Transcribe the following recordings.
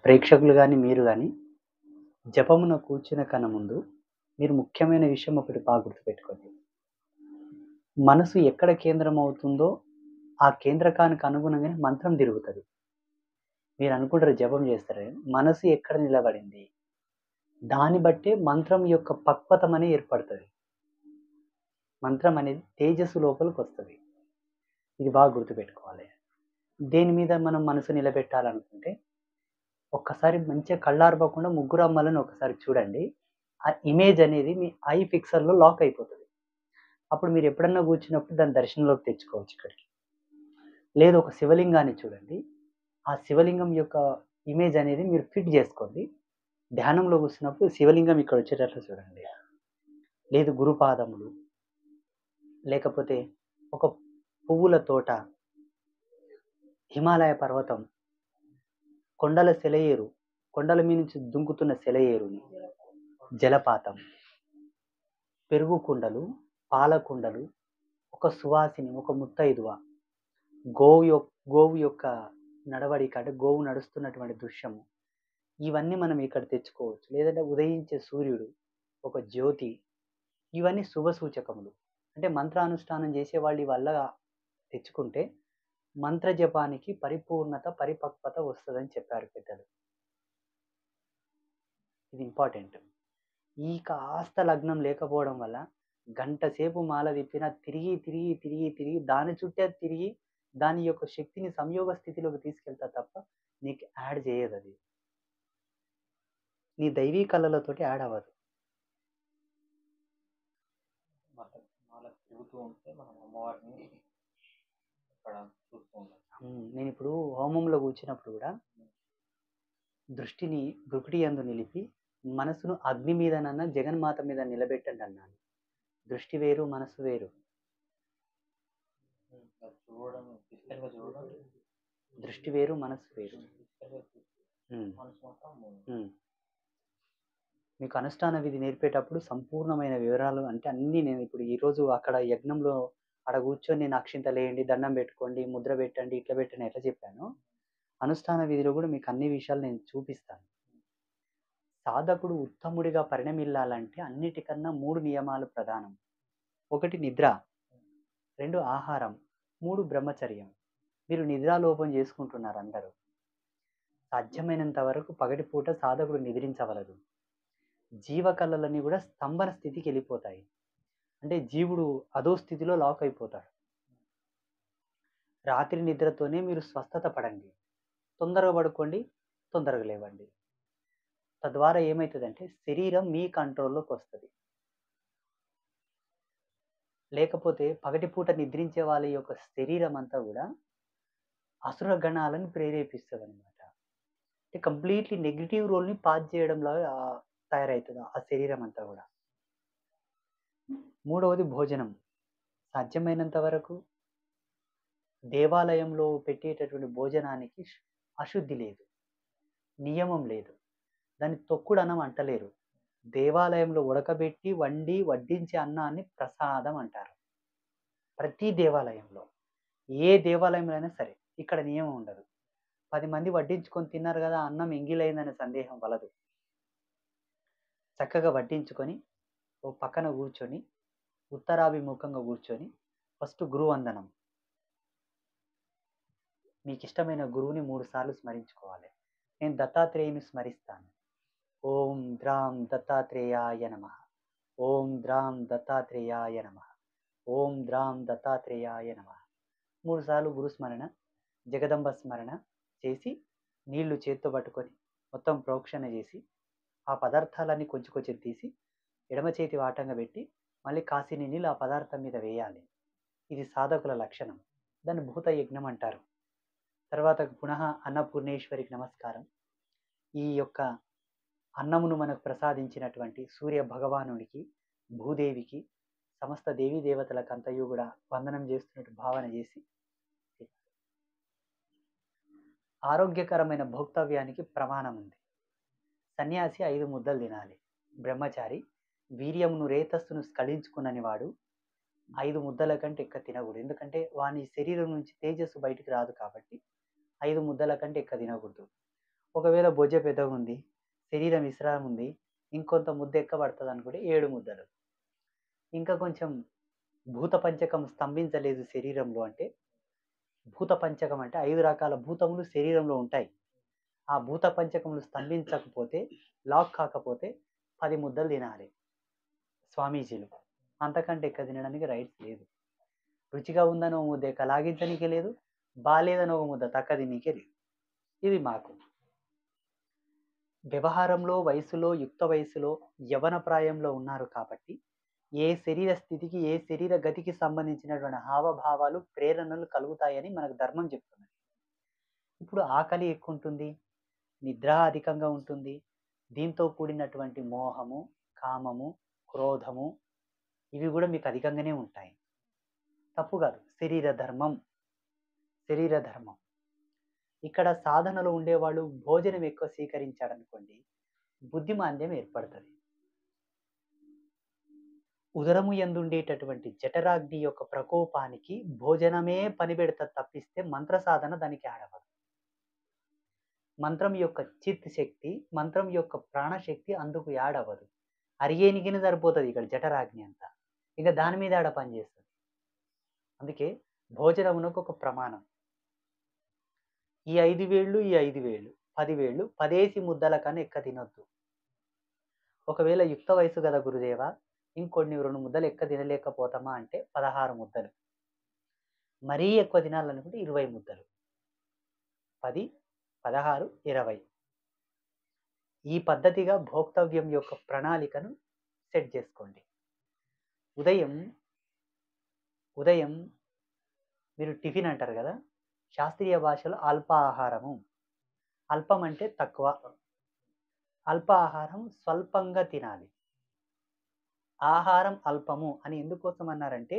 ప్రేక్షకులు గాని, మీరు గాని జపమున కూర్చునే కన్నా ముందు మీరు ముఖ్యమైన విషయం ఒకటి బాగా గుర్తుపెట్టుకోండి. మనసు ఎక్కడ కేంద్రమవుతుందో ఆ కేంద్రకానికి అనుగుణంగానే మంత్రం తిరుగుతది. మీరనుకుంటారు జపం చేస్తారని. మనసు ఎక్కడ నిలబడింది, దాన్ని బట్టే మంత్రం యొక్క పక్వతమని ఏర్పడతది. మంత్రం అనేది తేజస్సు లోపలికొస్తది. ఇది బాగా గుర్తుపెట్టుకోవాలి. దేని మీద మనం మనసు నిలబెట్టాలనుకుంటే, ఒక్కసారి మంచిగా కళ్ళార్పకుండా ముగ్గురు అమ్మలను ఒకసారి చూడండి. ఆ ఇమేజ్ అనేది మీ ఐ ఫిక్సర్‌లో లాక్ అయిపోతది. అప్పుడు మీరెప్పుడన్నా కూర్చున్నప్పుడు దాన్ని దర్శనంలోకి తెచ్చుకోవచ్చు ఇక్కడికి. లేదు ఒక శివలింగాన్ని చూడండి. ఆ శివలింగం యొక్క ఇమేజ్ అనేది మీరు ఫిట్ జేసుకోండి. ధ్యానంలో కూర్చున్నప్పుడు శివలింగం ఇక్కడొచ్చేటట్లు చూడండి. లేదు గురుపాదములు, లేకపోతే ఒక పువ్వుల తోట, హిమాలయ పర్వతం, కొండల సెలయేరు, కొండల మీద నుంచి దుంకుతున్న సెలయేరుని, జలపాతం, పెరుగు కుండలు, పాల కుండలు, ఒక సువాసిని, ఒక ముత్తైదువ, గోవు యొక్క నడవడిక అంటే గోవు నడుస్తున్నటువంటి దృశ్యము. ఇవన్నీ మనం ఇక్కడ తెచ్చుకోవచ్చు. లేదంటే ఉదయించే సూర్యుడు, ఒక జ్యోతి, ఇవన్నీ శుభ సూచకములు. అంటే మంత్రానుష్ఠానం చేసేవాళ్ళు ఇవల్లా తెచ్చుకుంటే మంత్ర జపానికి పరిపూర్ణత, పరిపక్వత వస్తదని చెప్పారు పెద్దలు. ఇది ఇంపార్టెంట్. ఈ కాస్త లగ్నం లేకపోవడం వల్ల గంట సేపు మాల తిప్పినా తిరిగి దాని చుట్టే తిరిగి దాని యొక్క శక్తిని సంయోగ స్థితిలోకి తీసుకెళ్తా తప్ప నీకు యాడ్ చేయదది. నీ దైవీ కళలతోటి యాడ్ అవ్వదు. మాల తిరుగుతూ ఉంటే మనం అమ్మవారిని అక్కడ చూస్తూ ఉంటాం. నేనిప్పుడు హోమంలో కూర్చున్నప్పుడు కూడా దృష్టిని భృకుటి యందు నిలిపి మనసును అగ్ని మీదనన్నా జగన్మాత మీద నిలబెట్టండి అన్నాను. దృష్టి వేరు, మనసు వేరు. చూడడం ఇష్టంగా చూడడం, దృష్టి వేరు, మనసు వేరు. మనసు మాత్రం మీకు అనుష్ఠాన విధి నేర్పేటప్పుడు సంపూర్ణమైన వివరాలు అంటే అన్నీ నేను ఇప్పుడు ఈరోజు అక్కడ యజ్ఞంలో ఆడ కూర్చొని నేను అక్షింతలేయండి, దండం పెట్టుకోండి, ముద్ర పెట్టండి, ఇట్లా పెట్టండి ఎట్లా చెప్పానో అనుష్ఠాన విధిలో కూడా మీకు అన్ని విషయాలు నేను చూపిస్తాను. సాధకుడు ఉత్తముడిగా పరిణమిల్లాలంటే అన్నిటికన్నా 3 నియమాలు ప్రధానం. 1 నిద్ర, 2 ఆహారం, 3 బ్రహ్మచర్యం. మీరు నిద్రాలోపం చేసుకుంటున్నారు అందరూ. సాధ్యమైనంత వరకు పగటిపూట సాధకుడు నిద్రించవలదు. జీవ కళలన్నీ కూడా స్తంభన స్థితికి వెళ్ళిపోతాయి. అంటే జీవుడు అదో స్థితిలో లాక్ అయిపోతాడు. రాత్రి నిద్రతోనే మీరు స్వస్థత పడండి. తొందరగా పడుకోండి, తొందరగా లేవండి. తద్వారా ఏమవుతుందంటే శరీరం మీ కంట్రోల్లోకి వస్తుంది. లేకపోతే పగటిపూట నిద్రించే వాళ్ళ యొక్క శరీరం అంతా కూడా అసుర గణాలను ప్రేరేపిస్తుంది అనమాట. అంటే కంప్లీట్లీ నెగిటివ్ రోల్ని పాస్ చేయడంలో తయారవుతుంది ఆ శరీరం అంతా కూడా. 3వది భోజనం. సాధ్యమైనంత వరకు దేవాలయంలో పెట్టేటటువంటి భోజనానికి అశుద్ధి లేదు, నియమం లేదు. దాన్ని తొక్కుడు అన్నం అంటలేరు. దేవాలయంలో ఉడకబెట్టి వండి వడ్డించే అన్నాన్ని ప్రసాదం అంటారు. ప్రతి దేవాలయంలో, ఏ దేవాలయంలో అయినా సరే ఇక్కడ నియమం ఉండదు. 10 మంది వడ్డించుకొని తిన్నారు కదా అన్నం ఎంగిలైందనే సందేహం వలదు. చక్కగా వడ్డించుకొని ఓ పక్కన కూర్చొని ఉత్తరాభిముఖంగా కూర్చొని ఫస్ట్ గురువందనం. మీకు ఇష్టమైన గురువుని 3 సార్లు స్మరించుకోవాలి. నేను దత్తాత్రేయుని స్మరిస్తాను. ఓం ద్రాం దత్తాత్రేయాయ నమః. ఓం ద్రాం దత్తాత్రేయాయ నమః. ఓం ద్రాం దత్తాత్రేయాయ నమః. 3 సార్లు గురుస్మరణ, జగదంబ స్మరణ చేసి నీళ్లు చేత్తో పట్టుకొని మొత్తం ప్రోక్షణ చేసి ఆ పదార్థాలన్నీ కొంచెం కొంచెం తీసి ఎడమ చేతి వాటంగా పెట్టి మళ్ళీ కాసిని నీళ్ళు ఆ పదార్థం మీద వేయాలి. ఇది సాధకుల లక్షణం. దాన్ని భూత యజ్ఞం అంటారు. తర్వాత పునః అన్నపూర్ణేశ్వరికి నమస్కారం. ఈ యొక్క అన్నమును మనకు ప్రసాదించినటువంటి సూర్య భగవానుడికి, భూదేవికి, సమస్త దేవీ దేవతలకు అంతయు కూడా వందనం చేస్తున్నట్టు భావన చేసి ఆరోగ్యకరమైన భోక్తవ్యానికి ప్రమాణం ఉంది. సన్యాసి 5 ముద్దలు తినాలి. బ్రహ్మచారి వీర్యమును రేతస్సును స్ఖలించుకున్నని వాడు 5 ముద్దల కంటే ఎక్కువ తినకూడదు. ఎందుకంటే వాని శరీరం నుంచి తేజస్సు బయటికి రాదు కాబట్టి 5 ముద్దల కంటే ఎక్కువ తినకూడదు. ఒకవేళ బొజ్జ పెద్దగా ఉంది, శరీరం విశ్రామం ఉంది, ఇంకొంత ముద్ద ఎక్కబడుతుంది అనుకుంటే 7 ముద్దలు. ఇంకా కొంచెం భూత పంచకం స్తంభించలేదు శరీరంలో అంటే, భూత పంచకం అంటే 5 రకాల భూతములు శరీరంలో ఉంటాయి. ఆ భూత పంచకములు స్తంభించకపోతే, లాక్ కాకపోతే 10 ముద్దలు తినాలి స్వామీజీలు. అంతకంటే ఎక్కువ తినడానికి రైట్స్ లేదు. రుచిగా ఉందని ఒక ముద్ద ఎక్కువ లాగించనీకే లేదు, బాలేదని ఒక ముద్ద తక్కువ తినీకే లేదు. ఇది మాకు వ్యవహారంలో, వయసులో, యుక్త వయసులో, యవ్వన ప్రాయంలో ఉన్నారు కాబట్టి ఏ శరీర స్థితికి, ఏ శరీర గతికి సంబంధించినటువంటి హావభావాలు, ప్రేరణలు కలుగుతాయని మనకు ధర్మం చెప్తున్నది. ఇప్పుడు ఆకలి ఎక్కువ ఉంటుంది, నిద్ర అధికంగా ఉంటుంది, దీంతో కూడినటువంటి మోహము, కామము, క్రోధము ఇవి కూడా మీకు అధికంగానే ఉంటాయి. తప్పు కాదు, శరీర ధర్మం. శరీర ధర్మం. ఇక్కడ సాధనలో ఉండేవాళ్ళు భోజనం ఎక్కువ స్వీకరించాడనుకోండి, బుద్ధిమాంద్యం ఏర్పడుతుంది. ఉదరము యందుండేటటువంటి జఠరాగ్ని యొక్క ప్రకోపానికి భోజనమే పనిపెడత తప్పిస్తే మంత్ర సాధన దానికి ఆడవదు. మంత్రం యొక్క చిత్ శక్తి, మంత్రం యొక్క ప్రాణశక్తి అందుకు యాడవదు. అరిగేనికినే సరిపోతుంది ఇక్కడ జఠరాగ్ని అంతా, ఇక దాని మీద ఆడ పనిచేస్తుంది. అందుకే భోజనమునకు ఒక ప్రమాణం. ఈ 5 వేళ్ళు, ఈ 5 వేళ్ళు, 10 వేళ్ళు 10 ముద్దల కన్నా ఎక్కువ తినొద్దు. ఒకవేళ యుక్త వయసు కదా గురుదేవా, ఇంకొన్ని 2 ముద్దలు ఎక్కువ తినలేకపోతామా అంటే 16 ముద్దలు. మరీ ఎక్కువ తినాలనుకుంటే 20 ముద్దలు. 10, 16, 20. ఈ పద్ధతిగా భోక్తవ్యం యొక్క ప్రణాళికను సెట్ చేసుకోండి. ఉదయం మీరు టిఫిన్ అంటారు కదా, శాస్త్రీయ భాషలో అల్పాహారము. అల్పం అంటే తక్కువ, అల్పాహారం స్వల్పంగా తినాలి. ఆహారం అల్పము అని ఎందుకోసం అన్నారంటే,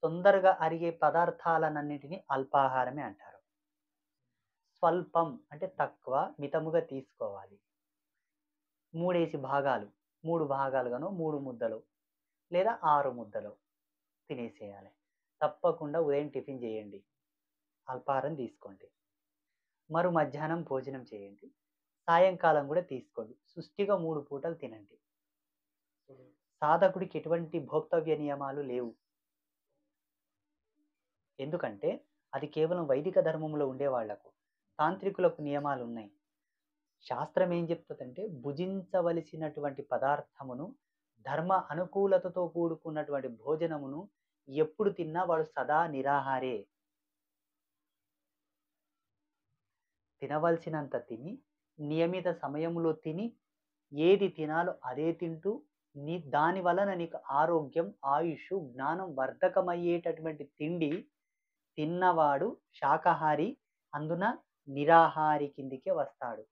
తొందరగా అరిగే పదార్థాలన్నింటినీ అల్పాహారమే అంటారు. స్వల్పం అంటే తక్కువ, మితముగా తీసుకోవాలి. 3 భాగాలు, 3 భాగాలుగానో 3 ముద్దలు లేదా 6 ముద్దలు తినేసేయాలి. తప్పకుండా ఉదయం టిఫిన్ చేయండి, అల్పాహారం తీసుకోండి. మరు మధ్యాహ్నం భోజనం చేయండి, సాయంకాలం కూడా తీసుకోండి. సుష్టిగా 3 పూటలు తినండి. సాధకుడికి ఎటువంటి భోక్తవ్య నియమాలు లేవు. ఎందుకంటే అది కేవలం వైదిక ధర్మంలో ఉండే వాళ్లకు, తాంత్రికులకు నియమాలు ఉన్నాయి. శాస్త్రం ఏం చెప్తుందంటే, భుజించవలసినటువంటి పదార్థమును, ధర్మ అనుకూలతతో కూడుకున్నటువంటి భోజనమును ఎప్పుడు తిన్నా వాడు సదా నిరాహారే. తినవలసినంత తిని, నియమిత సమయంలో తిని, ఏది తినాలో అదే తింటూ, దాని వలన నీకు ఆరోగ్యం, ఆయుష్, జ్ఞానం వర్ధకమయ్యేటటువంటి తిండి తిన్నవాడు శాకాహారి, అందున నిరాహారి కిందికే వస్తాడు.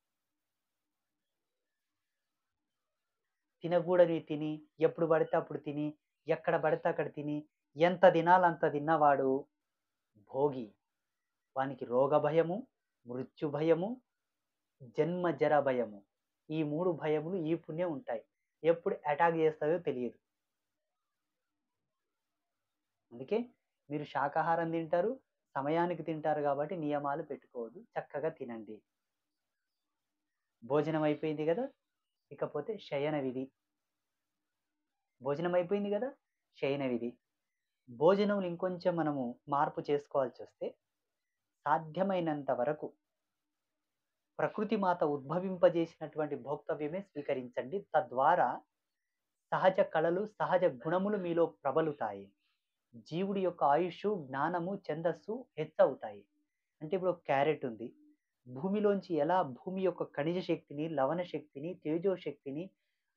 తినకూడని తిని, ఎప్పుడు పడితే అప్పుడు తిని, ఎక్కడ పడితే అక్కడ తిని, ఎంత తినాలంత తిన్నవాడు భోగి. వానికి రోగ భయము, మృత్యు భయము, జన్మ జర భయము, ఈ 3 భయములు ఈ పుణ్యం ఉంటాయి. ఎప్పుడు అటాక్ చేస్తాయో తెలియదు. అందుకే మీరు శాకాహారం తింటారు, సమయానికి తింటారు కాబట్టి నియమాలు పెట్టుకోవద్దు, చక్కగా తినండి. భోజనం అయిపోయింది కదా, ఇకపోతే శయన విధి. భోజనం అయిపోయింది కదా, శయన విధి. భోజనంలో ఇంకొంచెం మనము మార్పు చేసుకోవాల్సి వస్తే, సాధ్యమైనంత వరకు ప్రకృతి మాత ఉద్భవింపజేసినటువంటి భోక్తవ్యమే స్వీకరించండి. తద్వారా సహజ కళలు, సహజ గుణములు మీలో ప్రబలుతాయి. జీవుడి యొక్క ఆయుష్, జ్ఞానము, ఛందస్సు హెచ్చవుతాయి. అంటే ఇప్పుడు క్యారెట్ ఉంది, భూమిలోంచి ఎలా భూమి యొక్క ఖనిజ శక్తిని, లవణ శక్తిని, తేజో శక్తిని,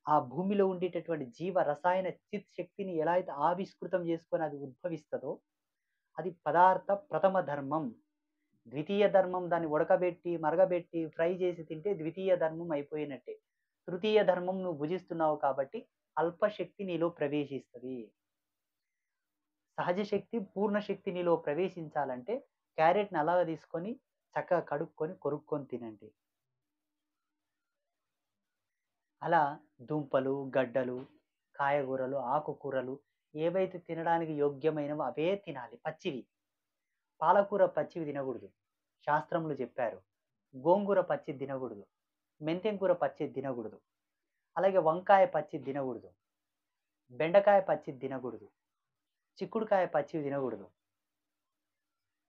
ఆ భూమిలో ఉండేటటువంటి జీవ రసాయన చిత్ శక్తిని ఎలా అయితే ఆవిష్కృతం చేసుకొని అది ఉద్భవిస్తుందో, అది పదార్థ ప్రథమ ధర్మం. ద్వితీయ ధర్మం దాన్ని ఉడకబెట్టి, మరగబెట్టి, ఫ్రై చేసి తింటే ద్వితీయ ధర్మం అయిపోయినట్టే. తృతీయ ధర్మం నువ్వు భుజిస్తున్నావు కాబట్టి అల్పశక్తి నీలో ప్రవేశిస్తుంది. సహజ శక్తి, పూర్ణ శక్తి నీలో ప్రవేశించాలంటే క్యారెట్ని అలాగా తీసుకొని చక్కగా కడుక్కొని కొరుక్కొని తినండి. అలా దుంపలు, గడ్డలు, కాయగూరలు, ఆకుకూరలు ఏవైతే తినడానికి యోగ్యమైనవో అవే తినాలి, పచ్చివి. పాలకూర పచ్చివి తినకూడదు, శాస్త్రములు చెప్పారు. గోంగూర పచ్చి తినకూడదు, మెంతెం కూర పచ్చి తినకూడదు, అలాగే వంకాయ పచ్చి తినకూడదు, బెండకాయ పచ్చి తినకూడదు, చిక్కుడుకాయ పచ్చివి తినకూడదు,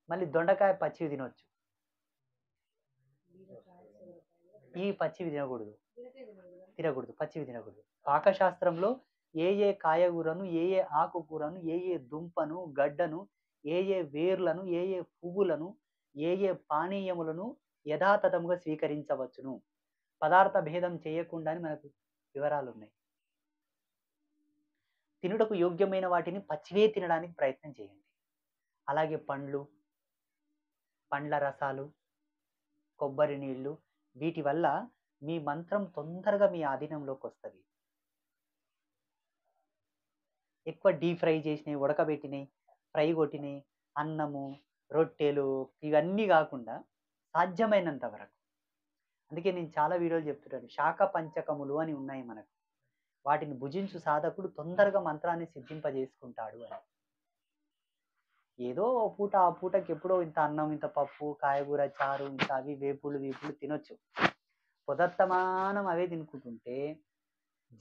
మళ్ళీ దొండకాయ పచ్చివి తినొచ్చు, ఈ పచ్చివి తినకూడదు, పచ్చివి తినకూడదు. పాకశాస్త్రంలో ఏ ఏ కాయగూరను, ఏ ఏ ఆకుకూరను, ఏ ఏ దుంపను, గడ్డను, ఏ ఏ వేర్లను, ఏ ఏ పువ్వులను, ఏ ఏ పానీయములను యథాతథముగా స్వీకరించవచ్చును, పదార్థ భేదం చేయకుండా మనకు వివరాలు ఉన్నాయి. తినుటకు యోగ్యమైన వాటిని పచ్చివే తినడానికి ప్రయత్నం చేయండి. అలాగే పండ్లు, పండ్ల రసాలు, కొబ్బరి నీళ్ళు, వీటి వల్ల మీ మంత్రం తొందరగా మీ ఆధీనంలోకి వస్తుంది. ఎక్కువ డీప్ ఫ్రై చేసినవి, ఉడకబెట్టినవి, ఫ్రై కొట్టినవి, అన్నము, రొట్టెలు, ఇవన్నీ కాకుండా సాధ్యమైనంత వరకు, అందుకే నేను చాలా వీడియోలు చెప్తున్నాను, శాఖ పంచకములు అని ఉన్నాయి మనకు, వాటిని భుజించు సాధకుడు తొందరగా మంత్రాన్ని సిద్ధింపజేసుకుంటాడు అని. ఏదో ఓ పూట ఆ పూటకి ఎప్పుడో ఇంత అన్నం, ఇంత పప్పు, కాయగూర చారు, ఇంత అవి వేపుళ్ళు తినొచ్చు. పొదత్తమానం అవే తినుకుంటుంటే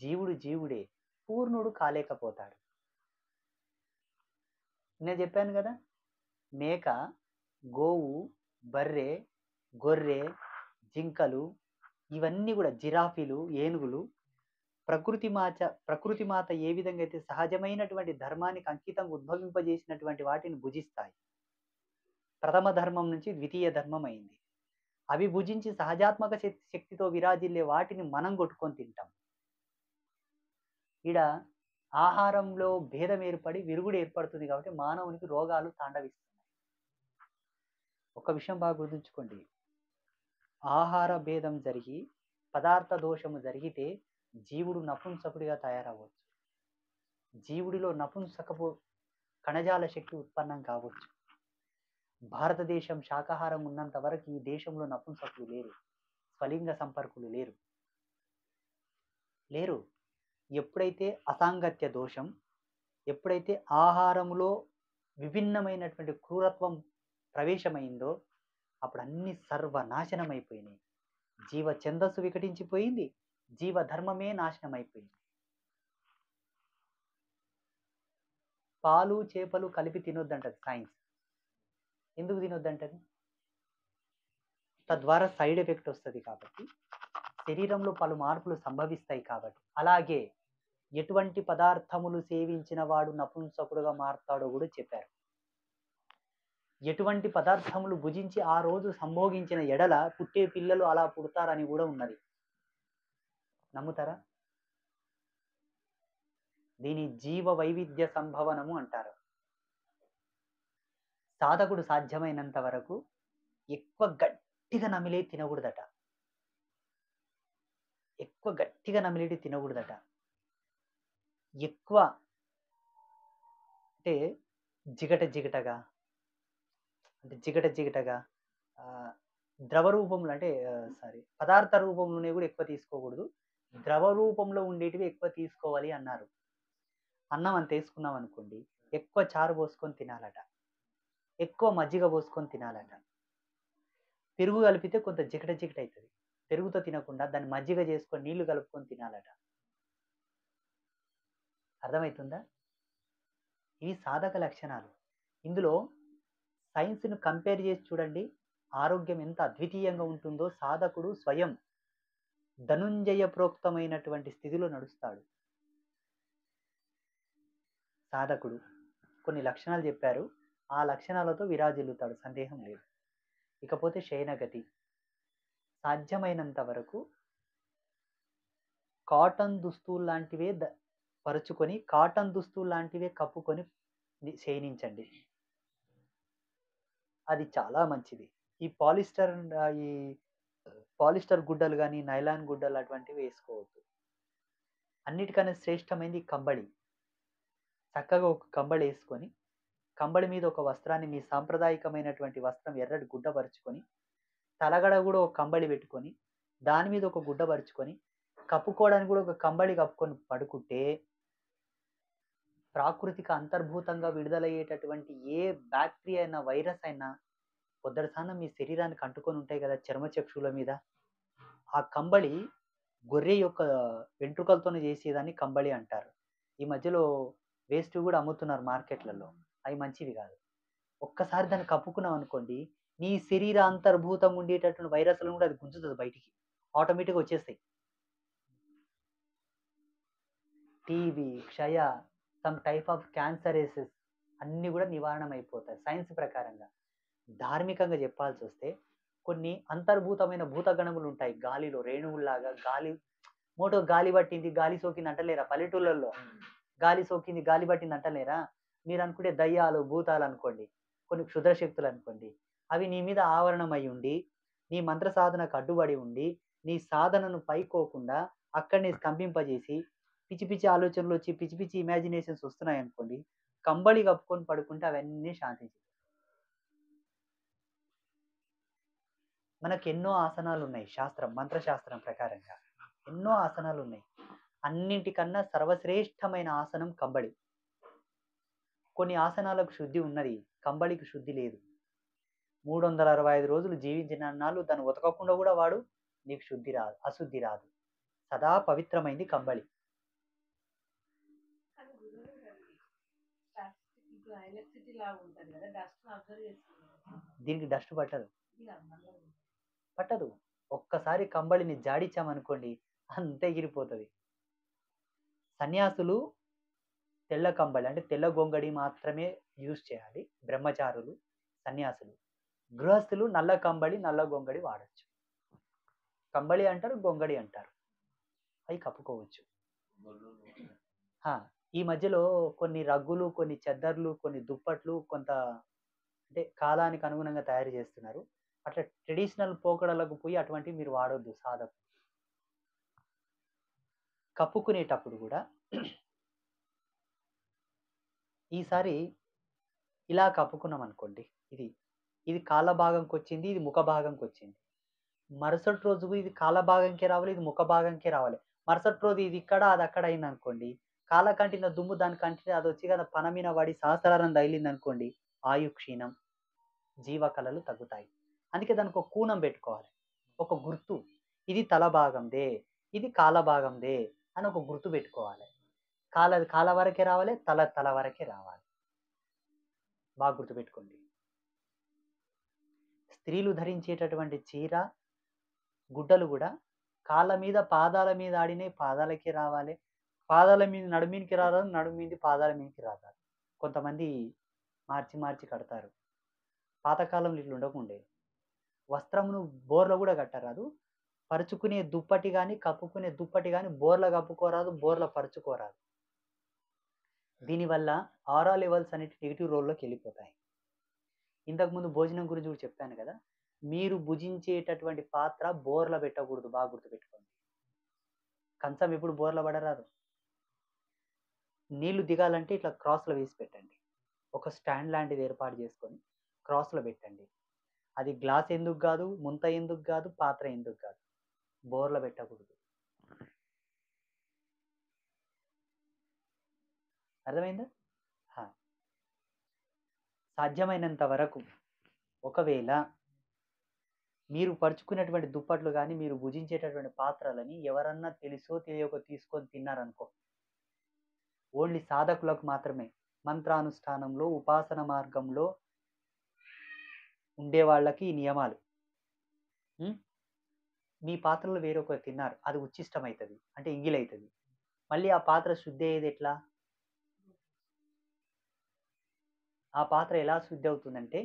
జీవుడే పూర్ణుడు కాలేకపోతాడు. నేను చెప్పాను కదా, మేక, గోవు, బర్రె, గొర్రె, జింకలు, ఇవన్నీ కూడా జిరాఫీలు, ఏనుగులు ప్రకృతి మాత ఏ విధంగా అయితే సహజమైనటువంటి ధర్మానికి అంకితంగా ఉద్భవింపజేసినటువంటి వాటిని భుజిస్తాయి. ప్రథమ ధర్మం నుంచి ద్వితీయ ధర్మం అయింది. అవి భుజించి సహజాత్మక శక్తితో విరాజిల్లే వాటిని మనం కొట్టుకొని తింటాం. ఈడ ఆహారంలో భేదం ఏర్పడి విరుగుడు ఏర్పడుతుంది కాబట్టి మానవునికి రోగాలు తాండవిస్తున్నాయి. ఒక విషయం బాగా గుర్తుంచుకోండి, ఆహార భేదం జరిగి పదార్థ దోషము జరిగితే జీవుడు నపుంసకుడిగా తయారవచ్చు. జీవుడిలో నపుంసకపు కణజాల శక్తి ఉత్పన్నం కావచ్చు. భారతదేశం శాకాహారం ఉన్నంత వరకు ఈ దేశంలో నపుంసకులు లేరు, స్వలింగ సంపర్కులు లేరు. ఎప్పుడైతే అసాంగత్య దోషం, ఎప్పుడైతే ఆహారంలో విభిన్నమైనటువంటి క్రూరత్వం ప్రవేశమైందో అప్పుడు అన్ని సర్వనాశనం అయిపోయినాయి. జీవ ఛందస్సు వికటించిపోయింది, జీవ ధర్మమే నాశనం అయిపోయింది. పాలు చేపలు కలిపి తినొద్దంటది సైన్స్. ఎందుకు తినొద్దంటది? తద్వారా సైడ్ ఎఫెక్ట్ వస్తుంది కాబట్టి, శరీరంలో పలు మార్పులు సంభవిస్తాయి కాబట్టి. అలాగే ఎటువంటి పదార్థములు సేవించిన వాడు నపుంసకుడుగా మారుతాడో కూడా చెప్పారు. ఎటువంటి పదార్థములు భుజించి ఆ రోజు సంభోగించిన ఎడల పుట్టే పిల్లలు అలా పుడతారని కూడా ఉన్నది. నమ్ముతారా? దీని జీవ వైవిధ్య సంభవనము అంటారు. సాధకుడు సాధ్యమైనంత వరకు ఎక్కువ గట్టిగా నమిలే తినకూడదట. ఎక్కువ అంటే జిగటగా ద్రవ రూపంలో అంటే పదార్థ రూపంలోనే కూడా ఎక్కువ తీసుకోకూడదు, ద్రవ రూపంలో ఉండేటివి ఎక్కువ తీసుకోవాలి అన్నారు. అన్నం అంత వేసుకున్నాం అనుకోండి, ఎక్కువ చారు పోసుకొని తినాలట, ఎక్కువ మజ్జిగ పోసుకొని తినాలట. పెరుగు కలిపితే కొంత జిగట అవుతుంది, పెరుగుతో తినకుండా దాన్ని మజ్జిగ చేసుకొని నీళ్లు కలుపుకొని తినాలట. అర్థమవుతుందా? ఇవి సాధక లక్షణాలు. ఇందులో సైన్స్ను కంపేర్ చేసి చూడండి, ఆరోగ్యం ఎంత అద్వితీయంగా ఉంటుందో. సాధకుడు స్వయం ధనుంజయ ప్రోక్తమైనటువంటి స్థితిలో నడుస్తాడు. సాధకుడు కొన్ని లక్షణాలు చెప్పారు, ఆ లక్షణాలతో విరాజిల్లుతాడు, సందేహం లేదు. ఇకపోతే శయనగతి, సాధ్యమైనంత వరకు కాటన్ దుస్తులు లాంటివే పరుచుకొని, కాటన్ దుస్తులు లాంటివే కప్పుకొని శయనించండి. అది చాలా మంచిది. ఈ పాలిస్టర్ గుడ్డలు కానీ, నైలాన్ గుడ్డలు అటువంటివి వేసుకోవద్దు. అన్నిటికన్నా శ్రేష్టమైనది కంబళి. చక్కగా ఒక కంబళి వేసుకొని, కంబళి మీద ఒక వస్త్రాన్ని, మీ సాంప్రదాయకమైనటువంటి వస్త్రం ఎర్రటి గుడ్డ పరుచుకొని, తలగడ కూడా ఒక కంబళి పెట్టుకొని, దాని మీద ఒక గుడ్డ పరుచుకొని, కప్పుకోవడానికి కూడా ఒక కంబళి కప్పుకొని పడుకుంటే ప్రాకృతిక అంతర్భూతంగా విడుదలయ్యేటటువంటి ఏ బ్యాక్టీరియా అయినా, వైరస్ అయినా పొద్దటిసాన మీ శరీరానికి అంటుకొని ఉంటాయి కదా చర్మచక్షుల మీద. ఆ కంబళి గొర్రె యొక్క వెంట్రుకలతోనే చేసేదాన్ని కంబళి అంటారు. ఈ మధ్యలో వేస్ట్ కూడా అమ్ముతున్నారు మార్కెట్లలో. అవి మంచివి కాదు. ఒక్కసారి దాన్ని కప్పుకున్నాం అనుకోండి, నీ శరీర అంతర్భూతంగా ఉండేటటువంటి వైరస్లను కూడా అది గుంజుతుంది బయటికి. ఆటోమేటిక్గా వచ్చేస్తాయి. టీబీ, క్షయ, సమ్ టైప్ ఆఫ్ క్యాన్సరేసెస్ అన్నీ కూడా నివారణ అయిపోతాయి సైన్స్ ప్రకారంగా. ధార్మికంగా చెప్పాల్సి వస్తే కొన్ని అంతర్భూతమైన భూతగణములు ఉంటాయి గాలిలో, రేణువుల్లాగా. మోటో గాలి పట్టింది, గాలి సోకింది అంటలేరా పల్లెటూళ్ళల్లో? గాలి సోకింది, గాలి పట్టింది అంటలేరా? మీరు అనుకుంటే దయ్యాలు, భూతాలు అనుకోండి, కొన్ని క్షుద్ర శక్తులు అనుకోండి, అవి నీ మీద ఆవరణం అయి ఉండి, నీ మంత్ర సాధనకు అడ్డుపడి ఉండి, నీ సాధనను పైకోకుండా అక్కడనే స్తంభింపజేసి, పిచ్చి పిచ్చి ఆలోచనలు వచ్చి పిచ్చి పిచ్చి ఇమాజినేషన్స్ వస్తున్నాయి అనుకోండి, కంబళి కప్పుకొని పడుకుంటే అవన్నీ శాంతించి. మనకు ఎన్నో ఆసనాలు ఉన్నాయి శాస్త్రం, మంత్రశాస్త్రం ప్రకారంగా ఎన్నో ఆసనాలు ఉన్నాయి. అన్నింటికన్నా సర్వశ్రేష్టమైన ఆసనం కంబళి. కొన్ని ఆసనాలకు శుద్ధి ఉన్నది, కంబళికి శుద్ధి లేదు. 365 రోజులు జీవించిన నాళ్ళు దాన్ని ఉతకకుండా కూడా వాడు, నీకు శుద్ధి రాదు, అశుద్ధి రాదు. సదా పవిత్రమైంది కంబళి. దీనికి డస్ట్ పట్టదు. ఒక్కసారి కంబళిని జాడిచ్చామనుకోండి అంతే ఎగిరిపోతుంది. సన్యాసులు తెల్ల కంబళి అంటే తెల్ల గొంగడి మాత్రమే యూజ్ చేయాలి, బ్రహ్మచారులు, సన్యాసులు. గృహస్థులు నల్ల కంబళి, నల్ల గొంగడి వాడచ్చు. కంబళి అంటారు, గొంగడి అంటారు, అవి కప్పుకోవచ్చు. ఈ మధ్యలో కొన్ని రగ్గులు, కొన్ని చెద్దర్లు, కొన్ని దుప్పట్లు కొంత అంటే కాలానికి అనుగుణంగా తయారు చేస్తున్నారు. అట్లా ట్రెడిషనల్ పోకడలకు పోయి అటువంటివి మీరు వాడొద్దు. సాధకు కప్పుకునేటప్పుడు కూడా ఈసారి ఇలా కప్పుకున్నాం అనుకోండి, ఇది కాళ్ళ భాగంకి వచ్చింది, ఇది ముఖ భాగంకి వచ్చింది. మరుసటి రోజు ఇది కాళ్ళ భాగంకే రావాలి, ఇది ముఖ భాగంకే రావాలి. మరుసటి రోజు ఇది ఇక్కడ, అది అక్కడ అయింది అనుకోండి, కాళ్ళ కంటిన దుమ్ము దాని కంటిన అది వచ్చి కదా పనమీన వాడి సహస్రారం తగిలింది అనుకోండి, ఆయు క్షీణం, జీవకళలు తగ్గుతాయి. అందుకే దానికి ఒక కూనం పెట్టుకోవాలి, ఒక గుర్తు. ఇది తల భాగందే, ఇది కాళ్ళ భాగందే అని ఒక గుర్తు పెట్టుకోవాలి. కాళ్ళ వరకే రావాలి, తల వరకే రావాలి. బాగా గుర్తుపెట్టుకోండి. స్త్రీలు ధరించేటటువంటి చీర, గుడ్డలు కూడా కాళ్ళ మీద, పాదాల మీద ఆడినే పాదాలకే రావాలి, పాదాల మీద నడుమీనికి రారాదు, నడుము మీద పాదాల మీదకి రారాదు. కొంతమంది మార్చి కడతారు. పాతకాలంలో ఇట్లా ఉండకుండే. వస్త్రమును బోర్ల కూడా కట్టరాదు, పరుచుకునే దుప్పటి కానీ కప్పుకునే దుప్పటి కానీ బోర్ల కప్పుకోరాదు, బోర్ల పరుచుకోరాదు. దీనివల్ల ఆరా లెవెల్స్ అనేవి నెగిటివ్ రోల్లోకి వెళ్ళిపోతాయి. ఇంతకుముందు భోజనం గురించి కూడా చెప్పాను కదా, మీరు భుజించేటటువంటి పాత్ర బోర్ల పెట్టకూడదు, బాగా గుర్తుపెట్టుకోండి. కంచం ఎప్పుడు బోర్ల పడరాదు. నీళ్లు దిగాలంటే ఇట్లా క్రాస్లో వేసి పెట్టండి. ఒక స్టాండ్ లాంటిది ఏర్పాటు చేసుకొని క్రాస్లో పెట్టండి. అది గ్లాస్ ఎందుకు కాదు, ముంత ఎందుకు కాదు, పాత్ర ఎందుకు కాదు, బోర్ల పెట్టకూడదు. అర్థమైందా? సాధ్యమైనంత వరకు ఒకవేళ మీరు పరుచుకునేటువంటి దుప్పట్లు కానీ, మీరు భుజించేటటువంటి పాత్రలని ఎవరన్నా తెలుసో తెలియకో తీసుకొని తిన్నారనుకో, ఓన్లీ సాధకులకు మాత్రమే, మంత్రానుష్ఠానంలో ఉపాసన మార్గంలో ఉండే వాళ్ళకి ఈ నియమాలు. మీ పాత్రలో వేరొకరు తిన్నారు, అది ఉచ్చిష్టమవుతుంది, అంటే ఇంగిలవుతుంది. మళ్ళీ ఆ పాత్ర శుద్ధి అయ్యేది ఎట్లా? ఆ పాత్ర ఎలా శుద్ధి అవుతుందంటే,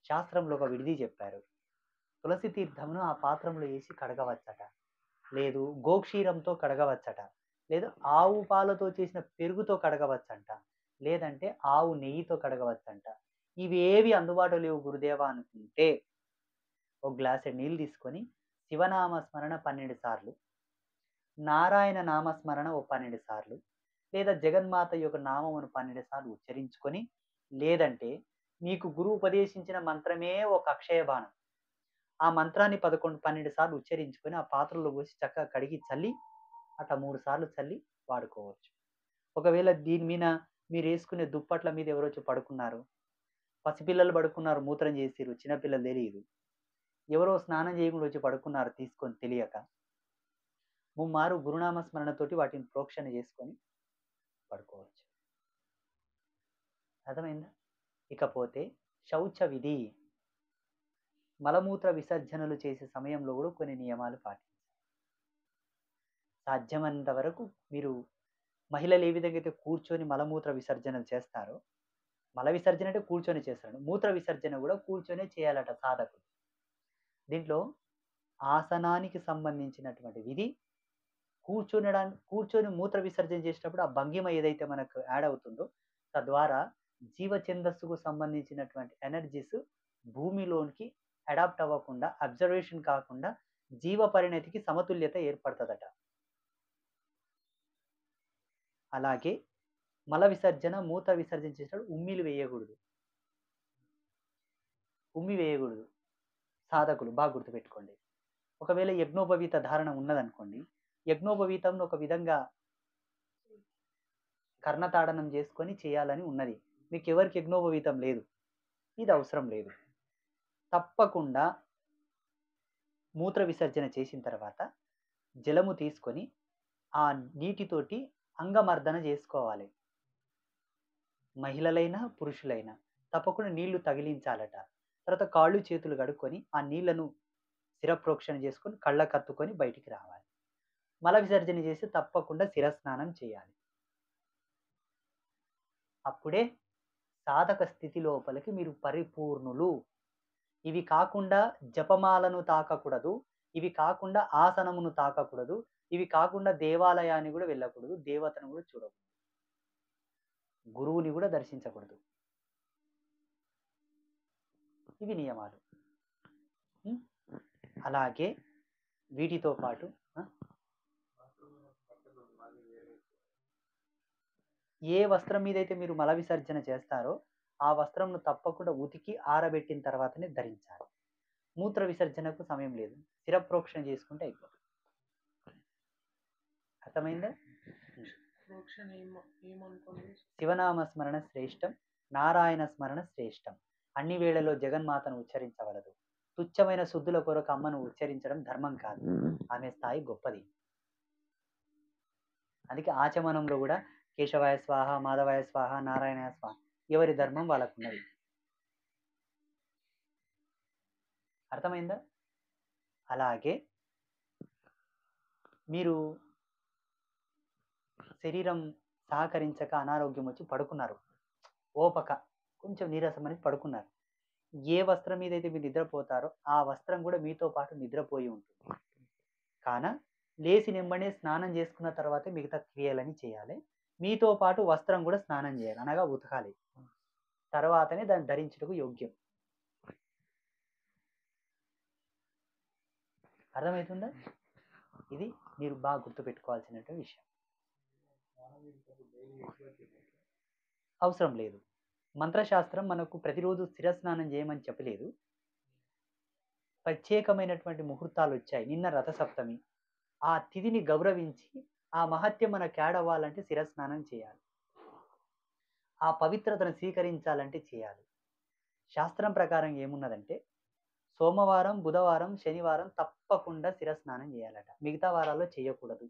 శాస్త్రంలో ఒక విడిది చెప్పారు. తులసి తీర్థమును ఆ పాత్రంలో వేసి కడగవచ్చట, లేదు గోక్షీరంతో కడగవచ్చట, లేదు ఆవు పాలతో చేసిన పెరుగుతో కడగవచ్చంట, లేదంటే ఆవు నెయ్యితో కడగవచ్చంట. ఇవేవి అందుబాటులో లేవు గురుదేవా అనుకుంటే, ఒక గ్లాసు నీళ్ళు తీసుకొని శివనామస్మరణ 12 సార్లు, నారాయణ నామస్మరణ ఓ 12 సార్లు, లేదా జగన్మాత యొక్క నామమును 12 సార్లు ఉచ్చరించుకొని, లేదంటే మీకు గురువు ఉపదేశించిన మంత్రమే ఒక అక్షయ బాణం, ఆ మంత్రాన్ని 12 సార్లు ఉచ్చరించుకొని ఆ పాత్రలో పోసి చక్కగా కడిగి చల్లి అట్లా 3 సార్లు చల్లి వాడుకోవచ్చు. ఒకవేళ దీని మీద మీరు వేసుకునే దుప్పట్ల మీద ఎవరొచ్చి పడుకున్నారు, పసిపిల్లలు పడుకున్నారు, మూత్రం చేసిర్రు, చిన్నపిల్లలు తెలియదు. ఎవరో స్నానం చేయకుండా వచ్చి పడుకున్నారు తీసుకొని తెలియక. ముమ్మారు గురునామ స్మరణతోటి వాటిని ప్రోక్షణ చేసుకొని పడుకోవచ్చు. అర్థమైందా? ఇకపోతే శౌచ విధి. మలమూత్ర విసర్జనలు చేసే సమయంలో కూడా కొన్ని నియమాలు పాటించాలి. సాధ్యమైనంత వరకు మీరు మహిళలు ఏ విధంగా అయితే కూర్చొని మలమూత్ర విసర్జనలు చేస్తారో, మల విసర్జన అంటే కూర్చొని చేస్తాడు, మూత్ర విసర్జన కూడా కూర్చొనే చేయాలట సాధకుడు. దీంట్లో ఆసనానికి సంబంధించినటువంటి విధి, కూర్చొని మూత్ర విసర్జన చేసేటప్పుడు ఆ భంగిమ ఏదైతే మనకు యాడ్ అవుతుందో తద్వారా జీవఛందస్సుకు సంబంధించినటువంటి ఎనర్జీస్ భూమిలోనికి అడాప్ట్ అవ్వకుండా, అబ్జర్వేషన్ కాకుండా జీవ పరిణతికి సమతుల్యత ఏర్పడుతుందట. అలాగే మల విసర్జన, మూత్ర విసర్జన చేసేటప్పుడు ఉమ్మిలు వేయకూడదు, ఉమ్మి వేయకూడదు. సాధకులు బాగా గుర్తుపెట్టుకోండి. ఒకవేళ యజ్ఞోపవీత ధారణ ఉన్నదనుకోండి, యజ్ఞోపవీతంను ఒక విధంగా కర్ణతాడనం చేసుకొని చేయాలని ఉన్నది. మీకు ఎవరికి యజ్ఞోపవీతం లేదు, ఇది అవసరం లేదు. తప్పకుండా మూత్ర విసర్జన చేసిన తర్వాత జలము తీసుకొని ఆ నీటితోటి అంగమర్దన చేసుకోవాలి. మహిళలైనా పురుషులైనా తప్పకుండా నీళ్లు తగిలించాలట. తర్వాత కాళ్ళు చేతులు కడుక్కొని ఆ నీళ్లను శిరప్రోక్షణ చేసుకొని కళ్ళ కత్తుకొని బయటికి రావాలి. మల విసర్జన చేసి తప్పకుండా శిరస్నానం చేయాలి. అప్పుడే సాధక స్థితి లోపలికి మీరు పరిపూర్ణులు. ఇవి కాకుండా జపమాలను తాకకూడదు, ఇవి కాకుండా ఆసనమును తాకకూడదు, ఇవి కాకుండా దేవాలయాన్ని కూడా వెళ్ళకూడదు, దేవతను కూడా చూడకూడదు, గురువుని కూడా దర్శించకూడదు. ఇవి నియమాలు. అలాగే వీటితో పాటు ఏ వస్త్రం మీద అయితే మీరు మల విసర్జన చేస్తారో ఆ వస్త్రంను తప్పకుండా ఉతికి ఆరబెట్టిన తర్వాతనే ధరించాలి. మూత్ర విసర్జనకు సమయం లేదు, శిరప్రోక్షణ చేసుకుంటే అయిపోతుంది. అర్థమైందా? శివనామ స్మరణ శ్రేష్టం, నారాయణ స్మరణ శ్రేష్టం. అన్ని వేళలో జగన్మాతను ఉచ్చరించవలదు. తుచ్చమైన శుద్ధుల కొరకు అమ్మను ఉచ్చరించడం ధర్మం కాదు, ఆమె స్థాయి గొప్పది. అందుకే ఆచమనంలో కూడా కేశవాయ స్వాహ, మాధవాయ స్వాహ, నారాయణాయ స్వాహ, ఎవరి ధర్మం వాళ్ళకున్నది. అర్థమైందా? అలాగే మీరు శరీరం సహకరించక అనారోగ్యం వచ్చి పడుకున్నారు, ఓపక కొంచెం నీరసం అని పడుకున్నారు. ఏ వస్త్రం మీద అయితే మీరు నిద్రపోతారో ఆ వస్త్రం కూడా మీతో పాటు నిద్రపోయి ఉంటుంది. కాన లేచి నెమ్మడే స్నానం చేసుకున్న తర్వాతే మిగతా క్రియలని చేయాలి. మీతో పాటు వస్త్రం కూడా స్నానం చేయాలి, అనగా ఉతకాలి. తర్వాతనే దాన్ని ధరించుటకు యోగ్యం. అర్థమవుతుందా? ఇది మీరు బాగా గుర్తుపెట్టుకోవాల్సినటువంటి విషయం. అవసరం లేదు. మంత్రశాస్త్రం మనకు ప్రతిరోజు శిరస్నానం చేయమని చెప్పలేదు. ప్రత్యేకమైనటువంటి ముహూర్తాలు వచ్చాయి. నిన్న రథసప్తమి, ఆ తిథిని గౌరవించి ఆ మహత్యం మనకు యాడ్ అవ్వాలంటే శిరస్నానం చేయాలి. ఆ పవిత్రతను స్వీకరించాలంటే చేయాలి. శాస్త్రం ప్రకారం ఏమున్నదంటే సోమవారం, బుధవారం, శనివారం తప్పకుండా శిరస్నానం చేయాలట. మిగతా వారాల్లో చేయకూడదు.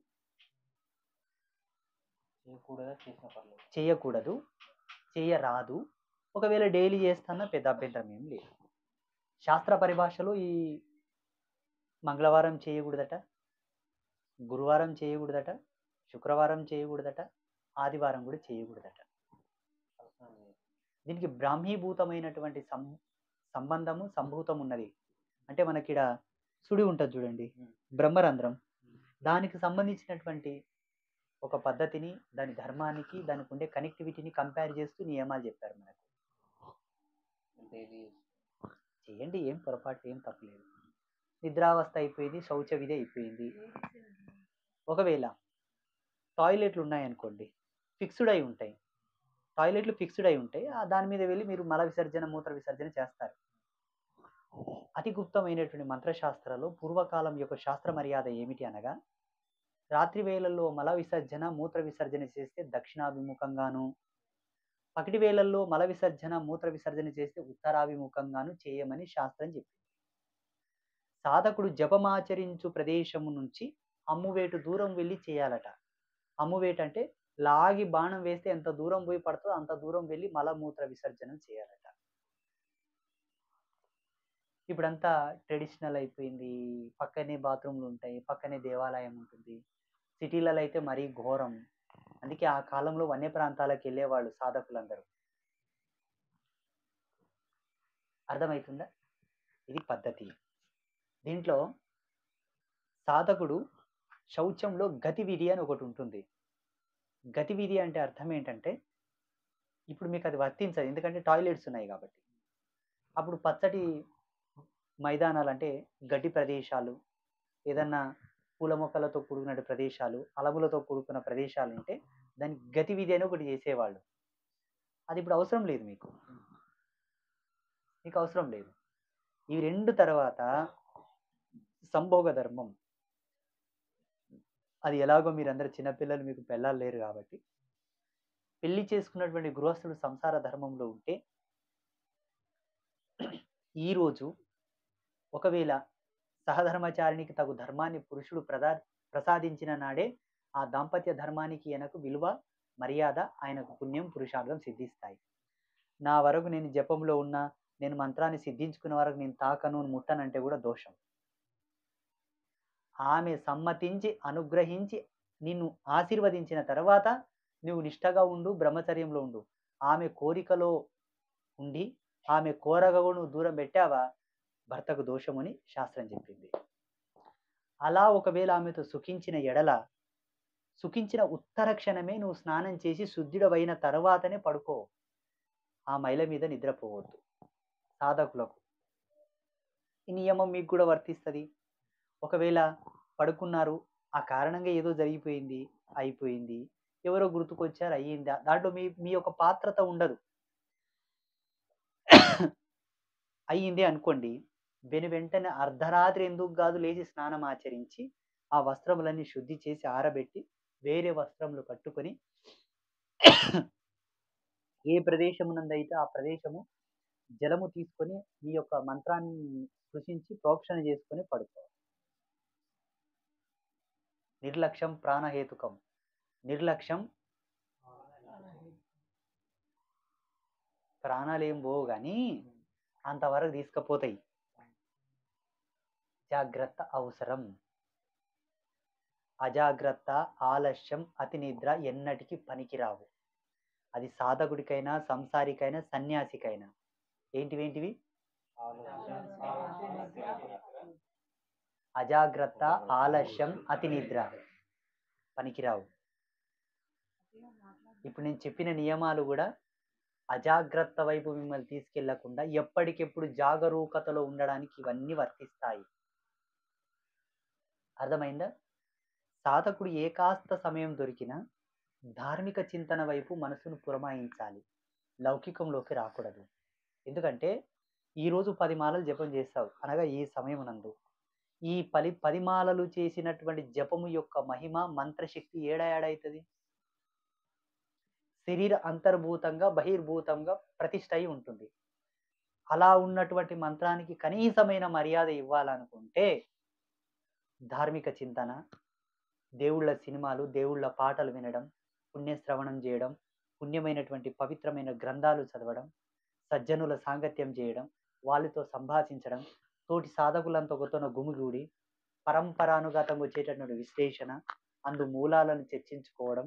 చేయకూడదు, చేయరాదు. ఒకవేళ డైలీ చేస్తున్నా పెద్ద అభ్యంతరం ఏం లేదు. శాస్త్ర పరిభాషలో ఈ మంగళవారం చేయకూడదట, గురువారం చేయకూడదట, శుక్రవారం చేయకూడదట, ఆదివారం కూడా చేయకూడదట. దీనికి బ్రాహ్మీభూతమైనటువంటి సంబంధము, సంభూతం ఉన్నది. అంటే మనకిడ సుడి ఉంటుంది చూడండి, బ్రహ్మరంధ్రం, దానికి సంబంధించినటువంటి ఒక పద్ధతిని, దాని ధర్మానికి, దానికి ఉండే కనెక్టివిటీని కంపేర్ చేస్తూ నియమాలు చెప్పారు మనకు. చేయండి, ఏం పొరపాటు, ఏం తప్పలేదు. నిద్రావస్థ అయిపోయింది, శౌచ విధి అయిపోయింది. ఒకవేళ టాయిలెట్లు ఉన్నాయనుకోండి, ఫిక్స్డ్ అయి ఉంటాయి, టాయిలెట్లు ఫిక్స్డ్ అయి ఉంటాయి, దాని మీద వెళ్ళి మీరు మల విసర్జన, మూత్ర విసర్జన చేస్తారు. అతి గుప్తమైనటువంటి మంత్రశాస్త్రాల్లో పూర్వకాలం యొక్క శాస్త్ర మర్యాద ఏమిటి అనగా, రాత్రి వేళల్లో మల విసర్జన, మూత్ర విసర్జన చేస్తే దక్షిణాభిముఖంగాను, పకిటి వేళల్లో మల విసర్జన మూత్ర విసర్జన చేస్తే ఉత్తరాభిముఖంగాను చేయమని శాస్త్రం చెప్పింది. సాధకుడు జపమాచరించు ప్రదేశము నుంచి అమ్మువేటు దూరం వెళ్ళి చేయాలట. అమ్మువేటు అంటే లాగి బాణం వేస్తే ఎంత దూరం పోయి పడుతుందో అంత దూరం వెళ్ళి మలమూత్ర విసర్జనం చేయాలట. ఇప్పుడంతా ట్రెడిషనల్ అయిపోయింది. పక్కనే బాత్రూమ్లు ఉంటాయి, పక్కనే దేవాలయం ఉంటుంది. సిటీలలో అయితే మరీ ఘోరం. అందుకే ఆ కాలంలో వన్య ప్రాంతాలకు వెళ్ళేవాళ్ళు సాధకులందరూ. అర్థమవుతుందా? ఇది పద్ధతి. దీంట్లో సాధకుడు శౌచంలో గతివిధి అని ఒకటి ఉంటుంది. గతివిధి అంటే అర్థం ఏంటంటే, ఇప్పుడు మీకు అది వర్తించదు, ఎందుకంటే టాయిలెట్స్ ఉన్నాయి కాబట్టి. అప్పుడు పచ్చటి మైదానాలు అంటే గడ్డి ప్రదేశాలు, ఏదన్నా పూల మొక్కలతో కూడుకున్న ప్రదేశాలు, అలములతో కూడుకున్న ప్రదేశాలు ఉంటే దానికి గతివిధి అని ఒకటి చేసేవాళ్ళు. అది ఇప్పుడు అవసరం లేదు, మీకు అవసరం లేదు. ఈ రెండు తర్వాత సంభోగ ధర్మం. అది ఎలాగో మీరందరూ చిన్నపిల్లలు, మీకు పిల్లలు లేరు కాబట్టి, పెళ్లి చేసుకున్నటువంటి గృహస్థుడు సంసార ధర్మంలో ఉంటే ఈరోజు ఒకవేళ సహధర్మచారినికి తగు ధర్మాన్ని పురుషుడు ప్రసాదించిన నాడే ఆ దాంపత్య ధర్మానికి ఆయనకు విలువ, మర్యాద, ఆయనకు పుణ్యం, పురుషార్థం సిద్ధిస్తాయి. నా వరకు నేను జపంలో ఉన్నా, నేను మంత్రాన్ని సిద్ధించుకున్న వరకు నేను తాకను ముట్టనంటే కూడా దోషం. ఆమె సమ్మతించి అనుగ్రహించి నిన్ను ఆశీర్వదించిన తర్వాత నువ్వు నిష్టగా ఉండు, బ్రహ్మచర్యంలో ఉండు. ఆమె కోరికలో ఉండి ఆమె కోరగా నువ్వు దూరం పెట్టావా, భర్తకు దోషమని శాస్త్రం చెప్పింది. అలా ఒకవేళ ఆమెతో సుఖించిన ఎడల, సుఖించిన ఉత్తర క్షణమే నువ్వు స్నానం చేసి శుద్ధిడవైన తర్వాతనే పడుకో. ఆ మహిళ మీద నిద్రపోవద్దు. సాధకులకు ఈ నియమం మీకు కూడా వర్తిస్తుంది. ఒకవేళ పడుకున్నారు, ఆ కారణంగా ఏదో జరిగిపోయింది, అయిపోయింది, ఎవరో గుర్తుకొచ్చారు, అయ్యిందా, దాంట్లో మీ యొక్క పాత్రత ఉండదు. అయ్యింది అనుకోండి, వెంటనే అర్ధరాత్రి ఎందుకు కాదు లేచి స్నానం ఆచరించి ఆ వస్త్రములన్నీ శుద్ధి చేసి ఆరబెట్టి వేరే వస్త్రములు కట్టుకొని ఏ ప్రదేశమునందైతే ఆ ప్రదేశము జలము తీసుకొని మీ యొక్క మంత్రాన్ని సృష్టించి ప్రోక్షణ చేసుకొని పడుకోవాలి. నిర్లక్ష్యం ప్రాణహేతుకం. నిర్లక్ష్యం ప్రాణాలు ఏం పోవు కానీ అంతవరకు తీసుకుపోతాయి. జాగ్రత్త అవసరం. అజాగ్రత్త, ఆలస్యం, అతి నిద్ర ఎన్నటికి పనికిరావు. అది సాధకుడికైనా, సంసారికైనా, సన్యాసికైనా. ఏంటివి? అజాగ్రత్త, ఆలస్యం, అతి నిద్ర పనికిరావు. ఇప్పుడు నేను చెప్పిన నియమాలు కూడా అజాగ్రత్త వైపు మిమ్మల్ని తీసుకెళ్లకుండా ఎప్పటికెప్పుడు జాగరూకతలో ఉండడానికి ఇవన్నీ వర్తిస్తాయి. అర్థమైందా? సాధకుడు ఏ కాస్త సమయం దొరికినా ధార్మిక చింతన వైపు మనసును పురమాయించాలి, లౌకికంలోకి రాకూడదు. ఎందుకంటే ఈరోజు 10 మాలలు జపం చేస్తావు అనగా ఈ సమయం నందు ఈ 10 మాలలు చేసినటువంటి జపము యొక్క మహిమ, మంత్రశక్తి ఏడవుతుంది. శరీర అంతర్భూతంగా బహిర్భూతంగా ప్రతిష్ఠ అయి ఉంటుంది. అలా ఉన్నటువంటి మంత్రానికి కనీసమైన మర్యాద ఇవ్వాలనుకుంటే ధార్మిక చింతన, దేవుళ్ళ సినిమాలు, దేవుళ్ళ పాటలు వినడం, పుణ్యశ్రవణం చేయడం, పుణ్యమైనటువంటి పవిత్రమైన గ్రంథాలు చదవడం, సజ్జనుల సాంగత్యం చేయడం, వాళ్ళతో సంభాషించడం, తోటి సాధకులంతా ఒకతోన గుమిగూడి పరంపరానుగతంగా వచ్చేటటువంటి విశ్లేషణ, అందు మూలాలను చర్చించుకోవడం,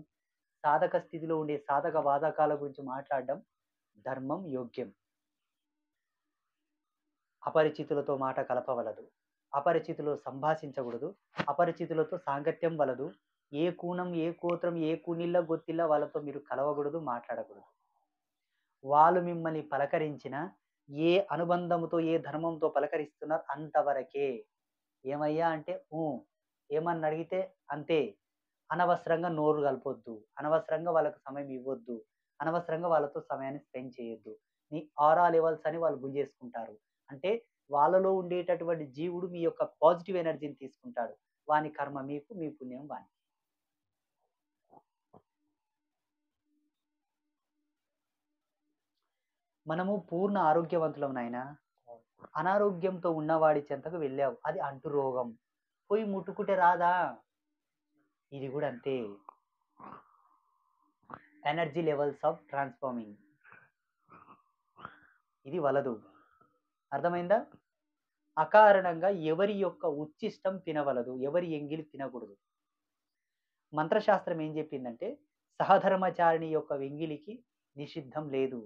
సాధక స్థితిలో ఉండే సాధక బాధకాల గురించి మాట్లాడడం ధర్మం, యోగ్యం. అపరిచితులతో మాట కలపవలదు, అపరిచితులు సంభాషించకూడదు, అపరిచితులతో సాంగత్యం వలదు. ఏ కూనం, ఏ కోత్రం, ఏ కూనిళ్ళ గొత్తిళ్ళ వాళ్ళతో మీరు కలవకూడదు, మాట్లాడకూడదు. వాళ్ళు మిమ్మల్ని పలకరించిన ఏ అనుబంధముతో, ఏ ధర్మంతో పలకరిస్తున్నారు అంతవరకే. ఏమయ్యా అంటే ఏమని అడిగితే అంతే. అనవసరంగా నోరు కలపొద్దు, అనవసరంగా వాళ్ళకు సమయం ఇవ్వద్దు, అనవసరంగా వాళ్ళతో సమయాన్ని స్పెండ్ చేయొద్దు. నీ ఆరా లెవెల్స్ అని వాళ్ళు గుంజేసుకుంటారు. అంటే వాళ్ళలో ఉండేటటువంటి జీవుడు మీ యొక్క పాజిటివ్ ఎనర్జీని తీసుకుంటాడు. వాని కర్మ మీకు, మీ పుణ్యం వానికి. మనము పూర్ణ ఆరోగ్యవంతులం నాయనా. అనారోగ్యంతో ఉన్నవాడి చెంతకు వెళ్ళావు, అది అంటు రోగం, పోయి ముట్టుకుంటే రాదా? ఇది కూడా అంతే. ఎనర్జీ లెవెల్స్ ఆఫ్ ట్రాన్స్ఫార్మింగ్, ఇది వలదు. అర్థమైందా? అకారణంగా ఎవరి యొక్క ఉచ్చిష్టం తినవలదు, ఎవరి ఎంగిలి తినకూడదు. మంత్రశాస్త్రం ఏం చెప్పిందంటే సహధర్మచారిణి యొక్క వెంగిలికి నిషిద్ధం లేదు,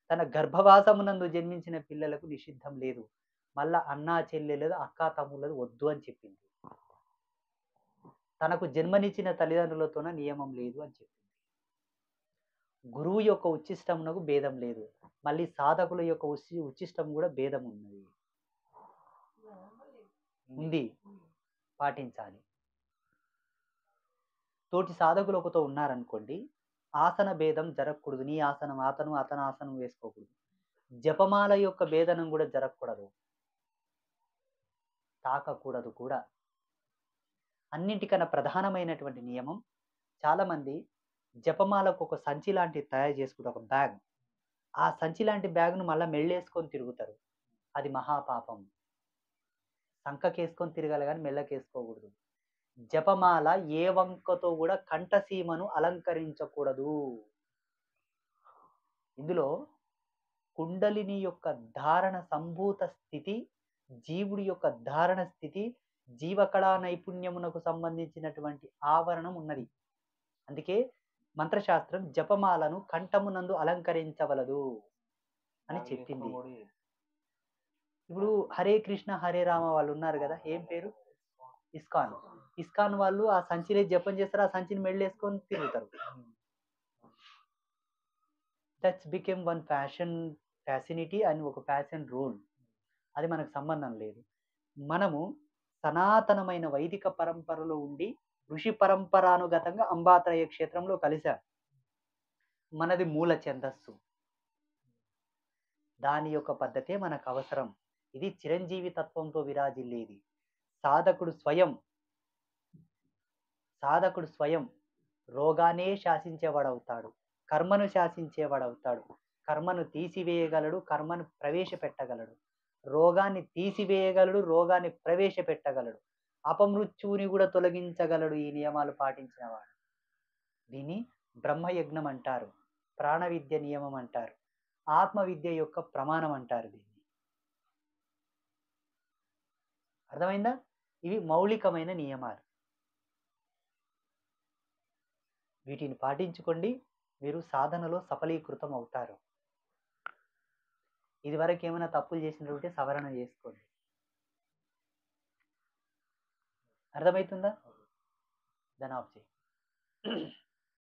తన గర్భవాసమునందు జన్మించిన పిల్లలకు నిషిద్ధం లేదు, మళ్ళా అన్నా చెల్లెలదు అక్కా తమ్ముళ్ళదు వద్దు అని చెప్పింది. తనకు జన్మనిచ్చిన తల్లిదండ్రులతోన నియమం లేదు అని చెప్పింది. గురువు యొక్క ఉచ్చిష్టమునకు భేదం లేదు, మళ్ళీ సాధకుల యొక్క ఉచ్చిష్టం కూడా భేదం ఉన్నది, ఉంది, పాటించాలి. తోటి సాధకులు ఒకతో ఉన్నారనుకోండి, ఆసన భేదం జరగకూడదు. నీ ఆసనం అతను, అతను ఆసనం వేసుకోకూడదు. జపమాల యొక్క భేదనం కూడా జరగకూడదు, తాకకూడదు కూడా. అన్నింటికన్నా ప్రధానమైనటువంటి నియమం, చాలామంది జపమాలకు ఒక సంచి లాంటిది తయారు చేసుకుంటారు, ఒక బ్యాగ్. ఆ సంచి లాంటి బ్యాగ్ను మళ్ళీ మెళ్ళేసుకొని తిరుగుతారు, అది మహాపాపం. సంకకేసుకొని తిరగాలి కానీ మెళ్ళకేసుకోకూడదు. జపమాల ఏ వంకతో కూడా కంఠసీమను అలంకరించకూడదు. ఇందులో కుండలిని యొక్క ధారణ సంభూత స్థితి, జీవుడి యొక్క ధారణ స్థితి, జీవకళా నైపుణ్యమునకు సంబంధించినటువంటి ఆవరణం ఉన్నది. అందుకే మంత్రశాస్త్రం జపమాలను కంఠమునందు అలంకరించవలదు అని చెప్పింది. ఇప్పుడు హరే కృష్ణ హరే రామ వాళ్ళు ఉన్నారు కదా, ఏం పేరు? ఇస్కాన్. ఇస్కాన్ వాళ్ళు ఆ సంచిని జపం చేస్తారు, ఆ సంచిని మెళ్ళేసుకొని తిరుగుతారు. దట్స్ బికెమ్ వన్ ఫ్యాసినిటీ అండ్ ఒక ఫ్యాషన్ రూల్. అది మనకు సంబంధం లేదు. మనము సనాతనమైన వైదిక పరంపరలో ఉండి ఋషి పరంపరానుగతంగా అంబాత్రయ క్షేత్రంలో కలిశాం. మనది మూల ఛందస్సు, దాని యొక్క పద్ధతే మనకు అవసరం. ఇది చిరంజీవి తత్వంతో విరాజిల్లేది. సాధకుడు స్వయం రోగానే శాసించేవాడవుతాడు, కర్మను శాసించేవాడవుతాడు. కర్మను తీసివేయగలడు, కర్మను ప్రవేశపెట్టగలడు. రోగాన్ని తీసివేయగలడు, రోగాన్ని ప్రవేశపెట్టగలడు. అపమృత్యువుని కూడా తొలగించగలడు ఈ నియమాలు పాటించినవాడు. దీన్ని బ్రహ్మయజ్ఞం అంటారు, ప్రాణ విద్య నియమం అంటారు, ఆత్మ విద్య యొక్క ప్రమాణం అంటారు దీన్ని. అర్థమైందా? ఇవి మౌలికమైన నియమాలు. వీటిని పాటించుకోండి, మీరు సాధనలో సఫలీకృతం అవుతారు. ఇదివరకు ఏమైనా తప్పులు చేసినట్టుంటే సవరణ చేసుకోండి. అర్థమవుతుందా? దాని ఆఫ్ చేయి.